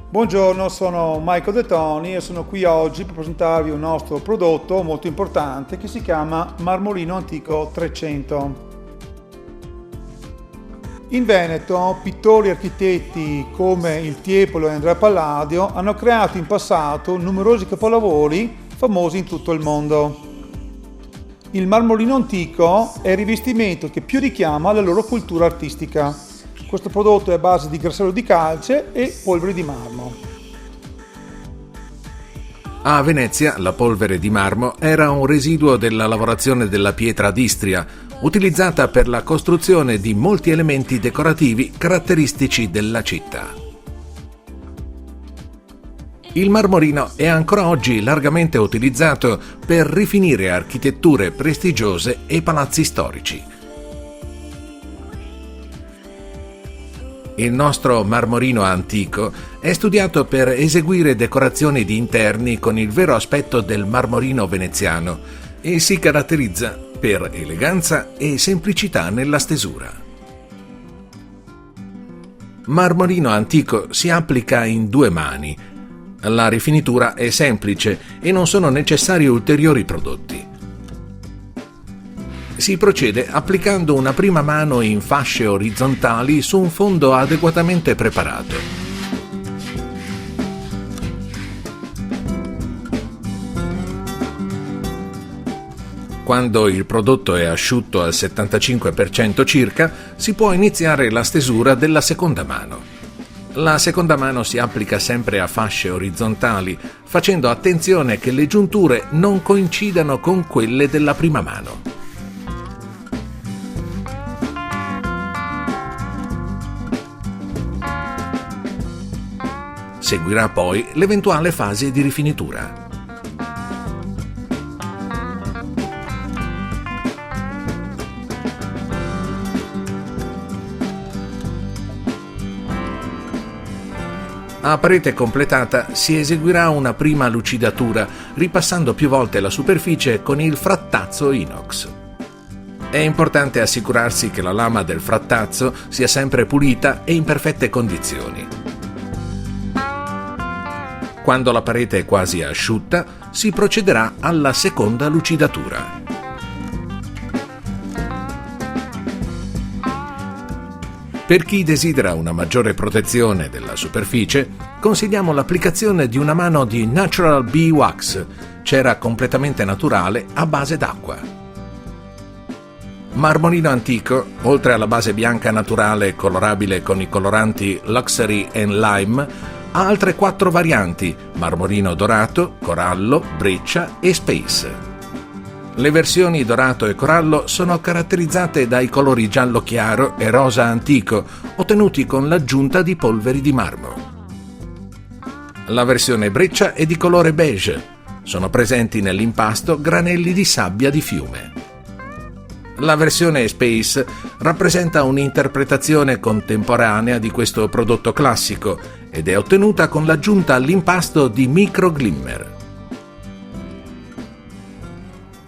Buongiorno, sono Michael De Toni e sono qui oggi per presentarvi un nostro prodotto molto importante che si chiama Marmorino Antico 300. In Veneto, pittori e architetti come il Tiepolo e Andrea Palladio hanno creato in passato numerosi capolavori famosi in tutto il mondo. Il marmorino antico è il rivestimento che più richiama la loro cultura artistica. Questo prodotto è a base di grassello di calce e polvere di marmo. A Venezia la polvere di marmo era un residuo della lavorazione della pietra d'Istria, utilizzata per la costruzione di molti elementi decorativi caratteristici della città. Il marmorino è ancora oggi largamente utilizzato per rifinire architetture prestigiose e palazzi storici. Il nostro marmorino antico è studiato per eseguire decorazioni di interni con il vero aspetto del marmorino veneziano e si caratterizza per eleganza e semplicità nella stesura. Marmorino antico si applica in 2 mani. La rifinitura è semplice e non sono necessari ulteriori prodotti. Si procede applicando una prima mano in fasce orizzontali su un fondo adeguatamente preparato. Quando il prodotto è asciutto al 75% circa, si può iniziare la stesura della seconda mano. La seconda mano si applica sempre a fasce orizzontali, facendo attenzione che le giunture non coincidano con quelle della prima mano. Seguirà poi l'eventuale fase di rifinitura. A parete completata si eseguirà una prima lucidatura, ripassando più volte la superficie con il frattazzo inox. È importante assicurarsi che la lama del frattazzo sia sempre pulita e in perfette condizioni. Quando la parete è quasi asciutta, si procederà alla seconda lucidatura. Per chi desidera una maggiore protezione della superficie, consigliamo l'applicazione di una mano di Natural Bee Wax, cera completamente naturale a base d'acqua. Marmorino antico, oltre alla base bianca naturale colorabile con i coloranti Luxury e Lime, ha altre 4 varianti: marmorino dorato, corallo, breccia e space. Le versioni dorato e corallo sono caratterizzate dai colori giallo chiaro e rosa antico, ottenuti con l'aggiunta di polveri di marmo. La versione breccia è di colore beige. Sono presenti nell'impasto granelli di sabbia di fiume. La versione Space rappresenta un'interpretazione contemporanea di questo prodotto classico ed è ottenuta con l'aggiunta all'impasto di microglimmer.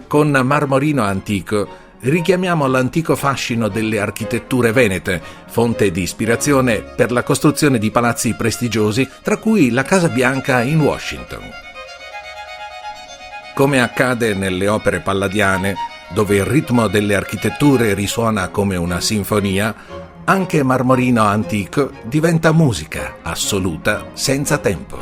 Con marmorino antico richiamiamo l'antico fascino delle architetture venete, fonte di ispirazione per la costruzione di palazzi prestigiosi, tra cui la Casa Bianca in Washington. Come accade nelle opere palladiane, dove il ritmo delle architetture risuona come una sinfonia, anche marmorino antico diventa musica assoluta senza tempo.